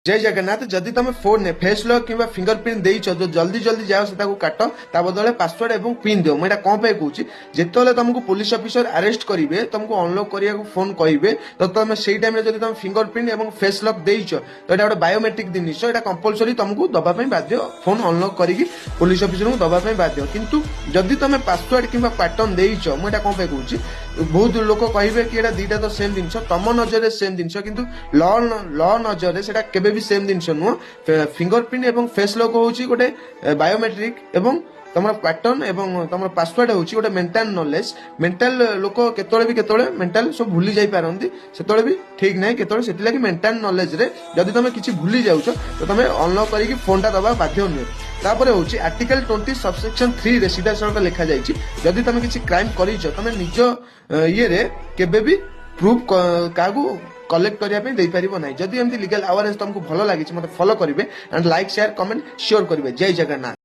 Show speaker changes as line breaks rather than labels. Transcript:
जय जगन्नाथ जदि तुम फोन ने फेस लॉक कि फिंगरप्रिंट देइछ जो जल्दी जल्दी जाओ से काट ता बदले पासवर्ड एवं पिन दियो मुझे कौन पे कहूँ जिते तुमको पुलिस ऑफिसर अरेस्ट करेंगे तुमको अनलॉक करने फोन कहे तो तुम से टाइम जब तुम फिंगरप्रिंट एवं फेस लॉक देइछ तो यहाँ गोटे बायोमेट्रिक जिनिस यहाँ कंपलसरी तुमको दवाई बाध्य फोन अनलॉक करके पुलिस ऑफिसर को दवाई बाध्य किंतु जदि तुम पासवर्ड कि पैटर्न देइछ मुझे कौन पे कहूँ बहुत लोक कहे कि दीटा तो सेम जिन तुम नजर सेम जिन कि ल नजर से केबे भी सेम जिन नुह फिंगरप्रिंट एवं फेस लॉक हूँ गोटे बायोमेट्रिक एवं तुम पैटर्न एवं तुम पासवर्ड हूँ गोटे मेंटाल नॉलेज मेंटाल लोक केतले मेंटाल सब भूली जाई पारंती से भी ठीक ना केतले से मेंटाल नॉलेज रे जदि तुम किसी भूली जाऊछ तो तुम अनलॉक करके फोन टा दबा बाध्य नुहे तापर हूँ आर्टिकल 20 सबसेक्शन 3 रे सीधा सड़क लिखा जाइए जदि तुम किसी क्राइम कर तुम निज ये केबे भी प्रूफ क्या कलेक्ट करने पार ना जदि एमती लीगल अवेयरनेस तुमको भल लगी मतलब फॉलो करेंगे and like share comment sure करेंगे जय जगन्नाथ।